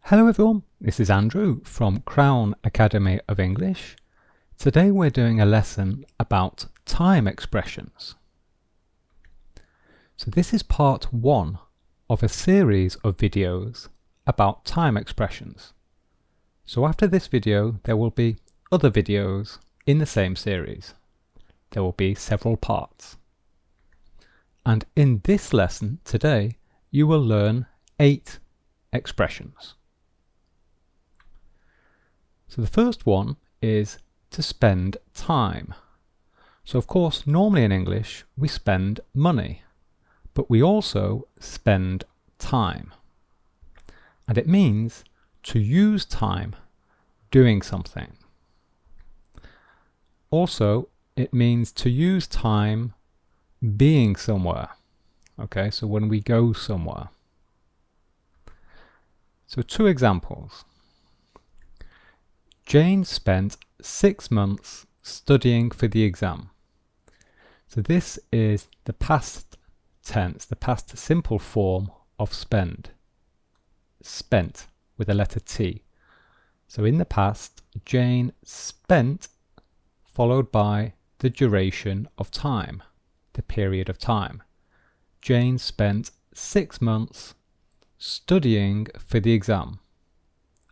Hello everyone, this is Andrew from Crown Academy of English. Today we're doing a lesson about time expressions. So this is part one of a series of videos about time expressions. So after this video there will be other videos in the same series. There will be several parts. And in this lesson today you will learn 8 expressions. So the first one is to spend time. So of course, normally in English, we spend money, but we also spend time. And it means to use time doing something. Also, it means to use time being somewhere. Okay, so when we go somewhere. So 2 examples. Jane spent 6 months studying for the exam. So this is the past tense, the past simple form of spend. Spent with a letter T. So in the past, Jane spent followed by the duration of time, the period of time. Jane spent 6 months studying for the exam.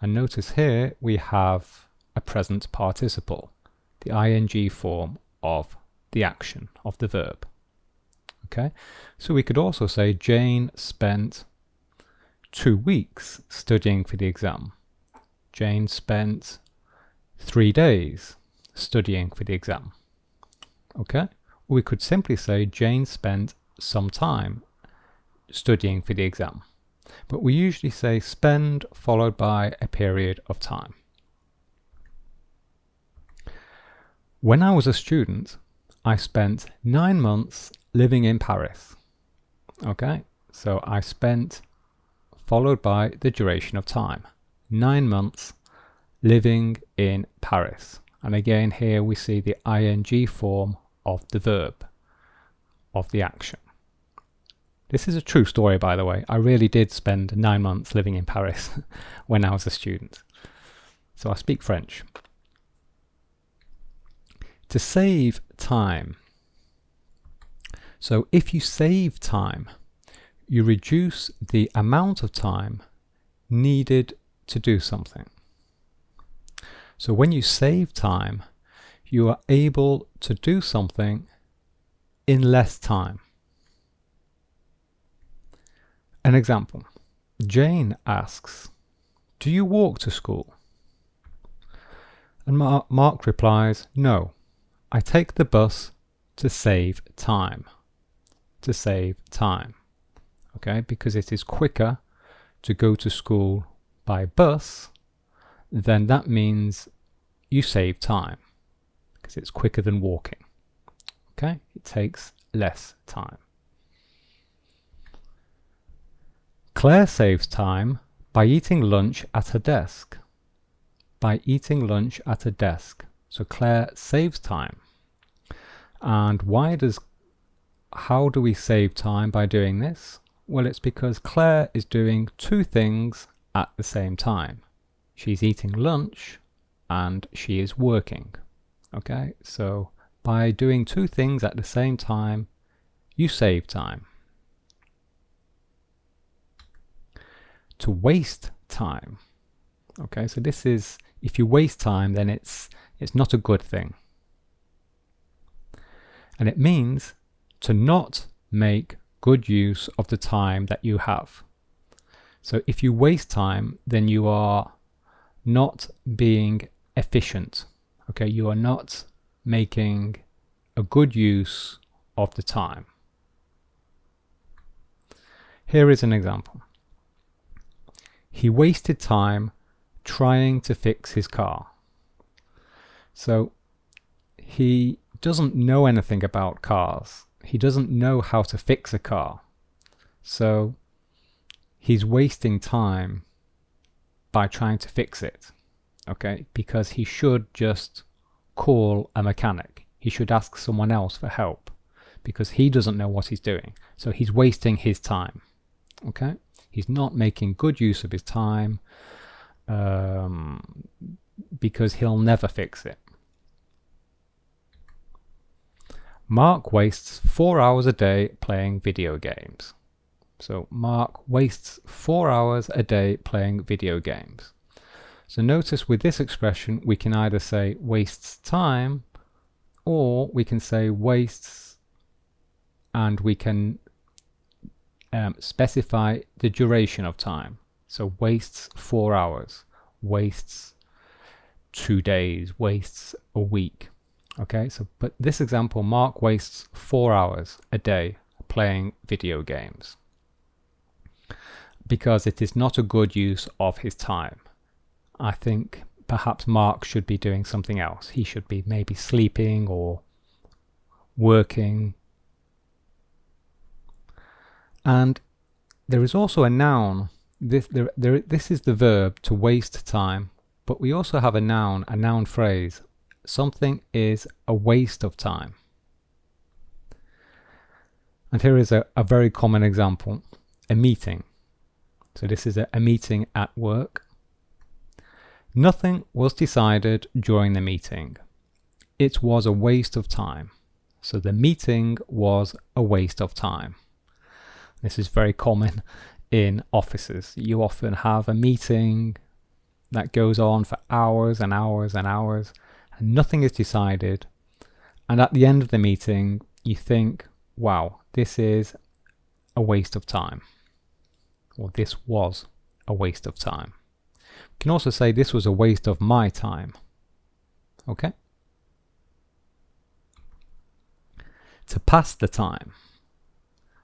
And notice here we have a present participle, the ing form of the action, of the verb. Okay, so we could also say Jane spent 2 weeks studying for the exam. Jane spent 3 days studying for the exam. Okay, or we could simply say Jane spent some time studying for the exam. But we usually say spend followed by a period of time. When I was a student, I spent 9 months living in Paris. Okay, so I spent followed by the duration of time. 9 months living in Paris. And again, here we see the ing form of the verb, of the action. This is a true story, by the way. I really did spend 9 months living in Paris when I was a student. So I speak French. To save time. So if you save time, you reduce the amount of time needed to do something. So when you save time, you are able to do something in less time. An example. Jane asks, "Do you walk to school?" And Mark replies, "No, I take the bus to save time." To save time. Okay, because it is quicker to go to school by bus, then that means you save time because it's quicker than walking. Okay, it takes less time. Claire saves time by eating lunch at her desk. By eating lunch at her desk. So Claire saves time. And how do we save time by doing this? Well, it's because Claire is doing 2 things at the same time. She's eating lunch and she is working. Okay, so by doing 2 things at the same time, you save time. To waste time. Okay, so this is, if you waste time, then it's not a good thing. And it means to not make good use of the time that you have. So if you waste time, then you are not being efficient. Okay, you are not making a good use of the time. Here is an example. He wasted time trying to fix his car. So he doesn't know anything about cars. He doesn't know how to fix a car. So he's wasting time by trying to fix it. Okay, because he should just call a mechanic. He should ask someone else for help because he doesn't know what he's doing. So he's wasting his time. Okay? He's not making good use of his time because he'll never fix it. Mark wastes 4 hours a day playing video games. So Mark wastes 4 hours a day playing video games. So notice with this expression we can either say wastes time, or we can say wastes, and we can specify the duration of time. So wastes 4 hours, wastes 2 days, wastes a week. Okay, so but this example, Mark wastes 4 hours a day playing video games because it is not a good use of his time. I think perhaps Mark should be doing something else. He should be maybe sleeping or working. And there is also a noun. This is the verb to waste time, but we also have a noun phrase. Something is a waste of time. And here is a very common example, a meeting. So this is a meeting at work. Nothing was decided during the meeting. It was a waste of time. So the meeting was a waste of time. This is very common in offices. You often have a meeting that goes on for hours and hours and hours, and nothing is decided. And at the end of the meeting, you think, wow, this is a waste of time. Or this was a waste of time. You can also say this was a waste of my time. Okay? To pass the time.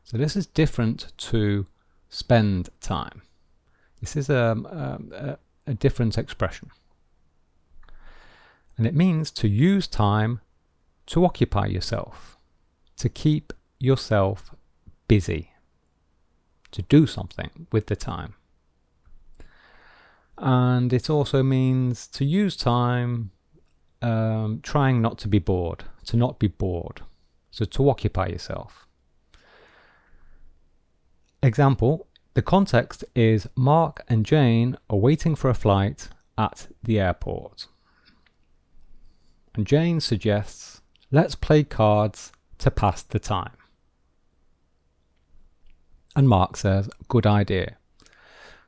So this is different to spend time. This is a different expression. And it means to use time to occupy yourself, to keep yourself busy, to do something with the time. And it also means to use time trying not to be bored, to not be bored. So to occupy yourself. Example, the context is Mark and Jane are waiting for a flight at the airport. And Jane suggests, let's play cards to pass the time. And Mark says, good idea.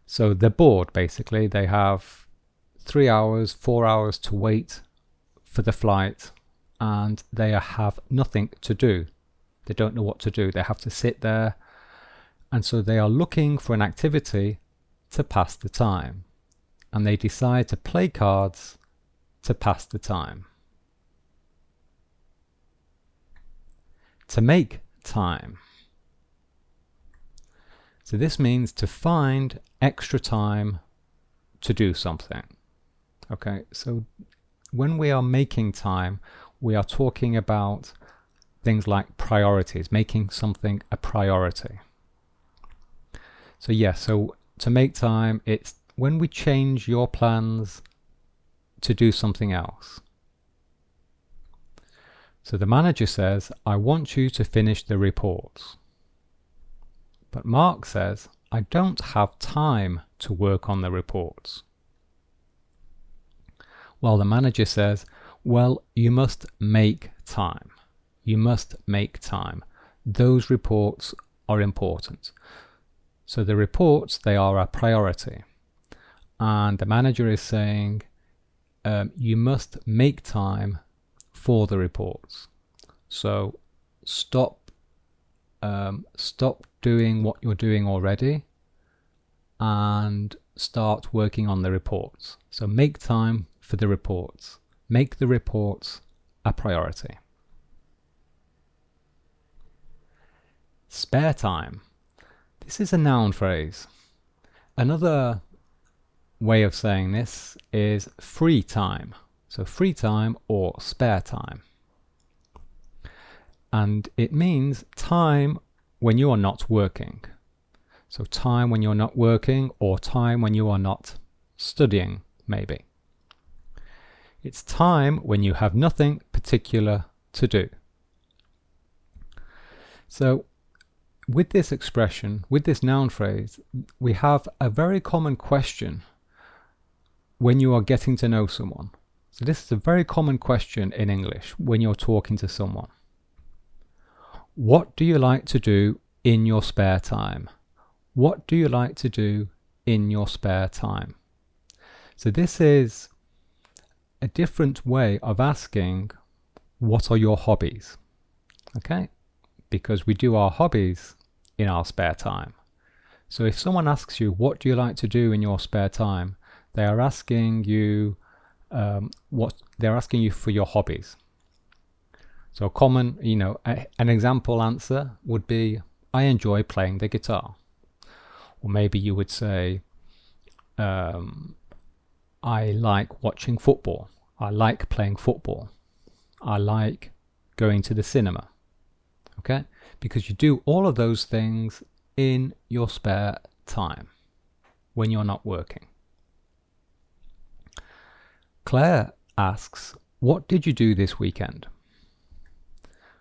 So they're bored basically. They have 3 hours, 4 hours to wait for the flight, and they have nothing to do. They don't know what to do. They have to sit there. And so they are looking for an activity to pass the time. And they decide to play cards to pass the time. To make time. So this means to find extra time to do something. Okay, so when we are making time, we are talking about things like priorities, making something a priority. So yes, so to make time, it's when we change your plans to do something else. So the manager says, I want you to finish the reports. But Mark says, I don't have time to work on the reports. Well, the manager says, well, you must make time. You must make time. Those reports are important. So the reports, they are a priority. And the manager is saying, you must make time for the reports. So stop doing what you're doing already and start working on the reports. So make time for the reports. Make the reports a priority. Spare time. This is a noun phrase. Another way of saying this is free time. So free time or spare time. And it means time when you are not working. So time when you're not working, or time when you are not studying, maybe. It's time when you have nothing particular to do. So with this expression, with this noun phrase, we have a very common question. when you are getting to know someone. So this is a very common question in English when you're talking to someone. What do you like to do in your spare time? What do you like to do in your spare time? So this is a different way of asking, what are your hobbies? Okay, because we do our hobbies in our spare time. So if someone asks you, what do you like to do in your spare time? They are asking you they're asking you for your hobbies. So a common, an example answer would be, I enjoy playing the guitar. Or maybe you would say, I like watching football. I like playing football. I like going to the cinema. Okay? Because you do all of those things in your spare time when you're not working. Claire asks, what did you do this weekend?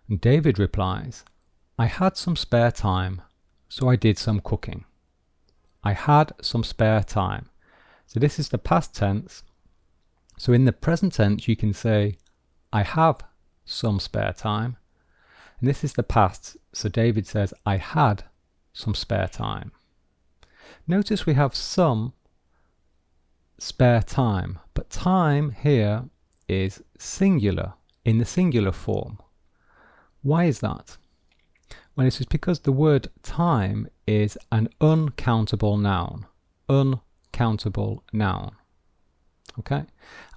And David replies, I had some spare time, so I did some cooking. I had some spare time. So this is the past tense. So in the present tense, you can say, I have some spare time. And this is the past. So David says, I had some spare time. Notice we have some spare time, but time here is singular, in the singular form. Why is that? Well, this is because the word time is an uncountable noun. Uncountable noun. Okay?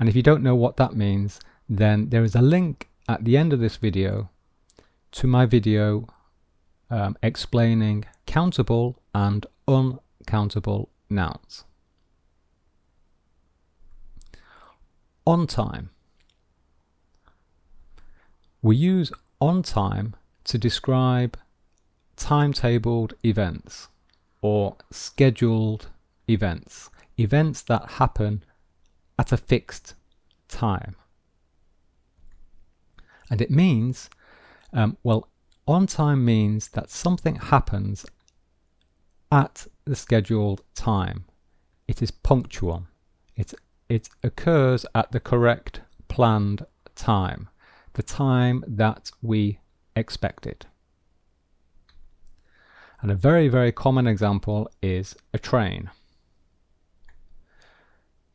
And if you don't know what that means, then there is a link at the end of this video to my video explaining countable and uncountable nouns. On time. We use on time to describe timetabled events or scheduled events, events that happen at a fixed time. And it means, on time means that something happens at the scheduled time. It is punctual. It occurs at the correct planned time, the time that we expected. And a very, very common example is a train.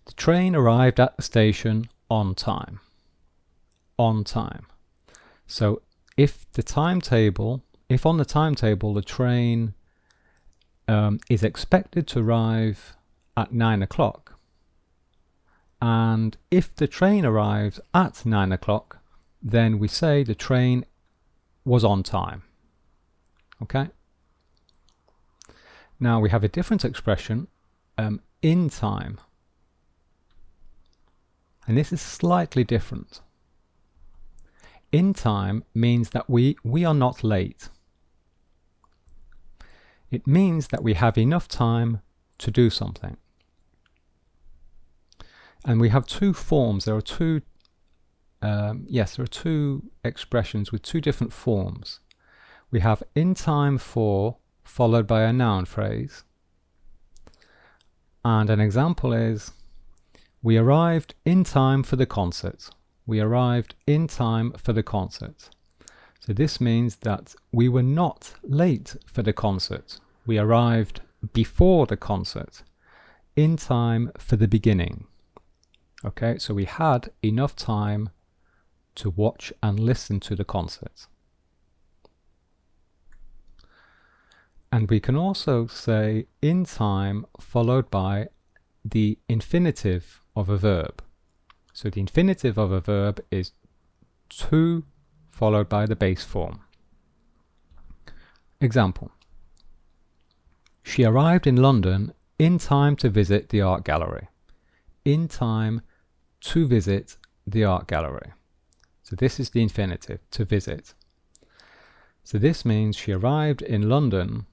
The train arrived at the station on time. On time. So if on the timetable the train is expected to arrive at 9 o'clock, and if the train arrives at 9 o'clock, then we say the train was on time. Okay? Now we have a different expression, in time. And this is slightly different. In time means that we are not late. It means that we have enough time to do something. And we have two forms. There are two expressions with two different forms. We have in time for followed by a noun phrase. And an example is, we arrived in time for the concert. We arrived in time for the concert. So this means that we were not late for the concert. We arrived before the concert, in time for the beginning. Okay, so we had enough time to watch and listen to the concert. And we can also say in time followed by the infinitive of a verb. So the infinitive of a verb is to followed by the base form. Example. She arrived in London in time to visit the art gallery. In time to visit the art gallery. So this is the infinitive, to visit. So this means she arrived in London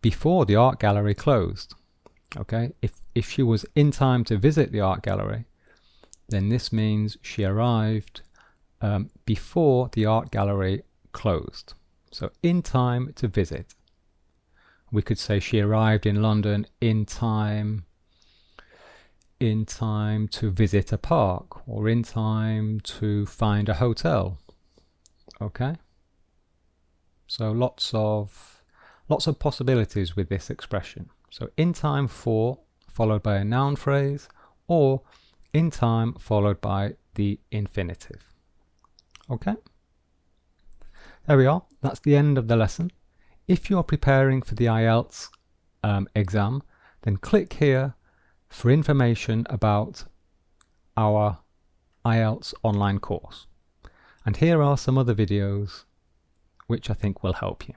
before the art gallery closed. Okay, if she was in time to visit the art gallery, then this means she arrived before the art gallery closed. So in time to visit. We could say she arrived in London in time in time to visit a park, or in time to find a hotel. Okay, so lots of possibilities with this expression. So in time for followed by a noun phrase, or in time followed by the infinitive. Okay, there we are. That's the end of the lesson. If you're preparing for the IELTS exam, then click here for information about our IELTS online course. And here are some other videos which I think will help you.